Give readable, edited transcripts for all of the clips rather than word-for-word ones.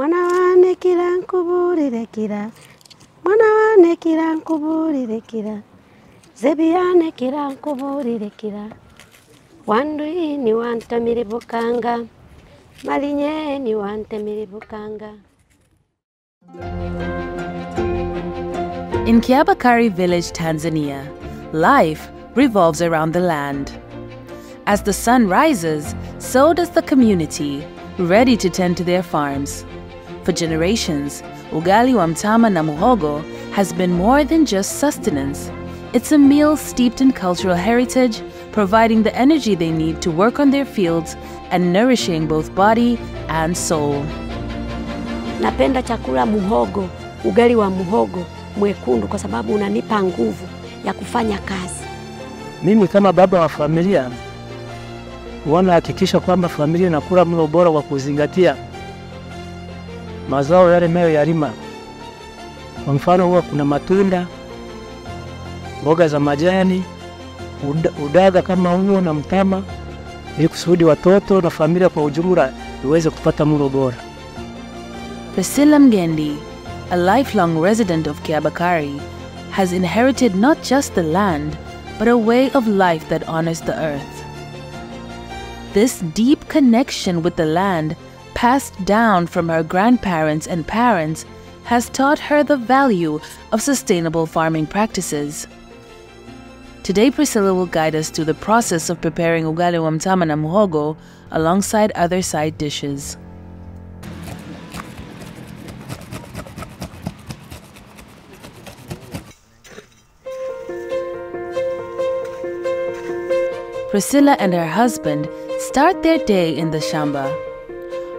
Mwana wane kira nkuburire kira. Mwana wane kira nkuburire kira. Zebiane kira nkuburire kira. Wandu ini wante miribukanga. Malinye ni wante miribukanga. In Kiabakari village, Tanzania, life revolves around the land. As the sun rises, so does the community, ready to tend to their farms. For generations, ugali wa mtama na muhogo has been more than just sustenance. It's a meal steeped in cultural heritage, providing the energy they need to work on their fields and nourishing both body and soul. Napenda chakula muhogo, ugali wa muhogo mwekundu kwa sababu unanipa nguvu ya kufanya kazi. Mimi kama baba wa familia, hakikisha kwamba familia inakula mlo bora wa kuzingatia mazao yale nayo yalima. Kwa mfano huwa kuna matunda, mboga za majani, udaga kama huo na mtama, ili kusudi watoto na familia kwa ujumla iweze kupata mlo bora. Priscilla Mgendi, a lifelong resident of Kiabakari, has inherited not just the land, but a way of life that honors the earth. This deep connection with the land, passed down from her grandparents and parents, has taught her the value of sustainable farming practices. Today, Priscilla will guide us through the process of preparing ugali wa mtama na muhogo alongside other side dishes. Priscilla and her husband start their day in the shamba,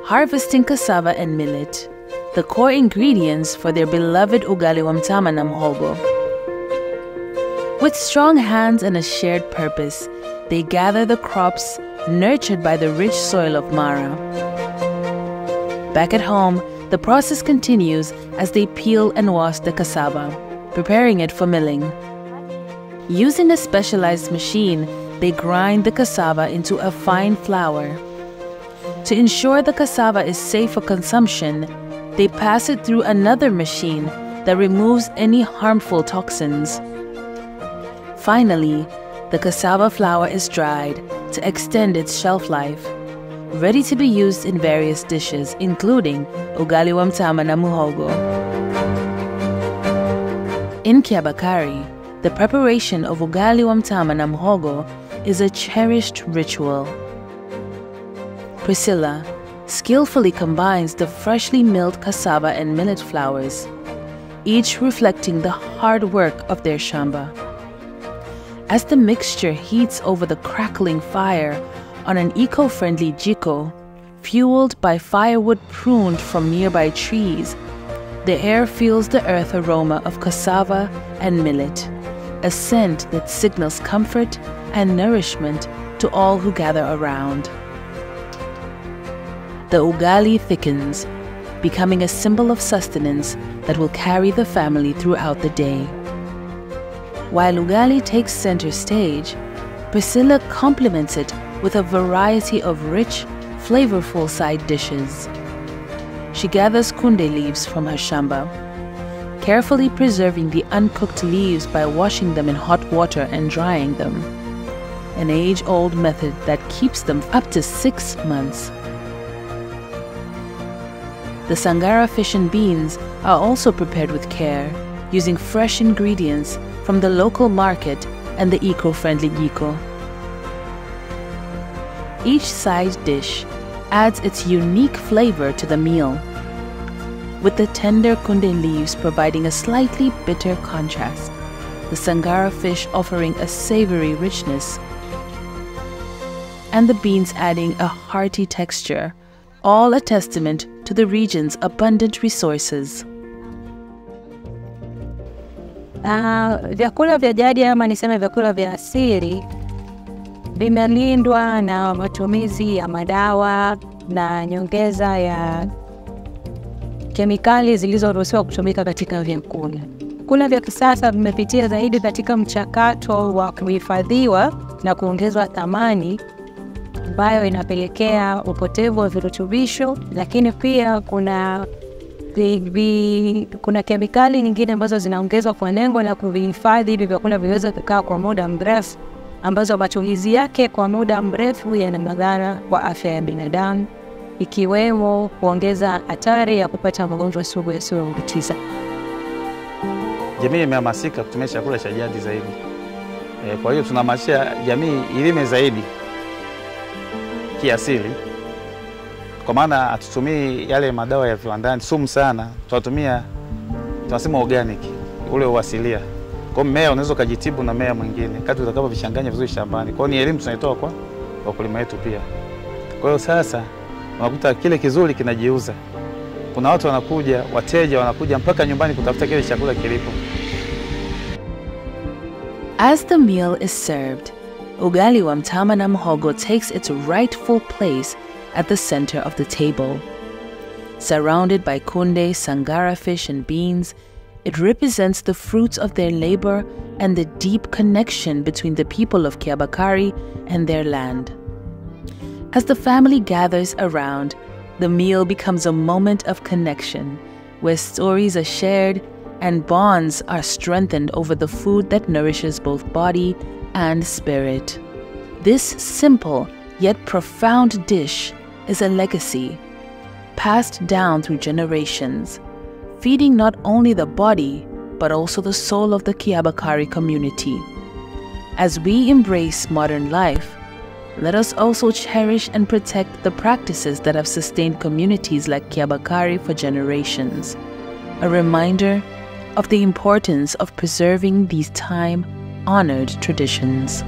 harvesting cassava and millet, the core ingredients for their beloved ugali wa mtama na muhogo. With strong hands and a shared purpose, they gather the crops nurtured by the rich soil of Mara. Back at home, the process continues as they peel and wash the cassava, preparing it for milling. Using a specialized machine, they grind the cassava into a fine flour. To ensure the cassava is safe for consumption, they pass it through another machine that removes any harmful toxins. Finally, the cassava flour is dried to extend its shelf life, ready to be used in various dishes, including ugali wa mtama na muhogo. In Kiabakari, the preparation of ugali wa mtama na muhogo is a cherished ritual. Priscilla skillfully combines the freshly milled cassava and millet flours, each reflecting the hard work of their shamba. As the mixture heats over the crackling fire on an eco-friendly jiko, fueled by firewood pruned from nearby trees, the air fills the earth aroma of cassava and millet, a scent that signals comfort and nourishment to all who gather around. The ugali thickens, becoming a symbol of sustenance that will carry the family throughout the day. While ugali takes center stage, Priscilla complements it with a variety of rich, flavorful side dishes. She gathers kunde leaves from her shamba, carefully preserving the uncooked leaves by washing them in hot water and drying them, an age-old method that keeps them up to 6 months. The sangara fish and beans are also prepared with care, using fresh ingredients from the local market and the eco-friendly jiko. Each side dish adds its unique flavor to the meal, with the tender kunde leaves providing a slightly bitter contrast, the sangara fish offering a savory richness, and the beans adding a hearty texture, all a testament to the region's abundant resources. Vyakula vya jadi ama niseme vyakula vya asili vimelindwa na matumizi ya madawa na nyongeza ya kemikali zilizoruhusiwa kutumika katika vyakula. Vyakula vya kisasa vimepitia zaidi katika mchakato wa kuhifadhiwa na kuongezwa thamani ambayo inapelekea upotevu wa virutubisho, lakini pia kuna kemikali nyingine ambazo zinaongezwa kwa lengo la kuvihifadhi hivi vyakula viweze kukaa kwa muda mrefu, ambazo matumizi yake kwa muda mrefu yana madhara kwa afya ya binadamu, ikiwemo kuongeza hatari ya kupata magonjwa sugu yasiyoambukiza. Jamii imehamasika kutumia chakula cha jadi zaidi. Kwa hiyo tunahamasisha jamii ilime zaidi kiasili. Kwa maana hatutumii yale madawa ya viwandani sumu sana, tunasema organic, ule uasilia. Kwa mmea unaweza kujitibu na mmea mwingine kadri utakavyovichanganya vizuri shambani. Kwa hiyo ni elimu tunaitoa kwa wakulima wetu pia. Kwa hiyo sasa unakuta kile kizuri kinajiuza. Kuna watu wanakuja, wateja wanakuja mpaka nyumbani kutafuta kile chakula kilipo. As the meal is served, ugali wa mtama na mhogo takes its rightful place at the center of the table. Surrounded by kunde, sangara fish, and beans, it represents the fruits of their labor and the deep connection between the people of Kiabakari and their land. As the family gathers around, the meal becomes a moment of connection, where stories are shared and bonds are strengthened over the food that nourishes both body and spirit. This simple yet profound dish is a legacy, passed down through generations, feeding not only the body, but also the soul of the Kiabakari community. As we embrace modern life, let us also cherish and protect the practices that have sustained communities like Kiabakari for generations, a reminder of the importance of preserving these time-honored traditions.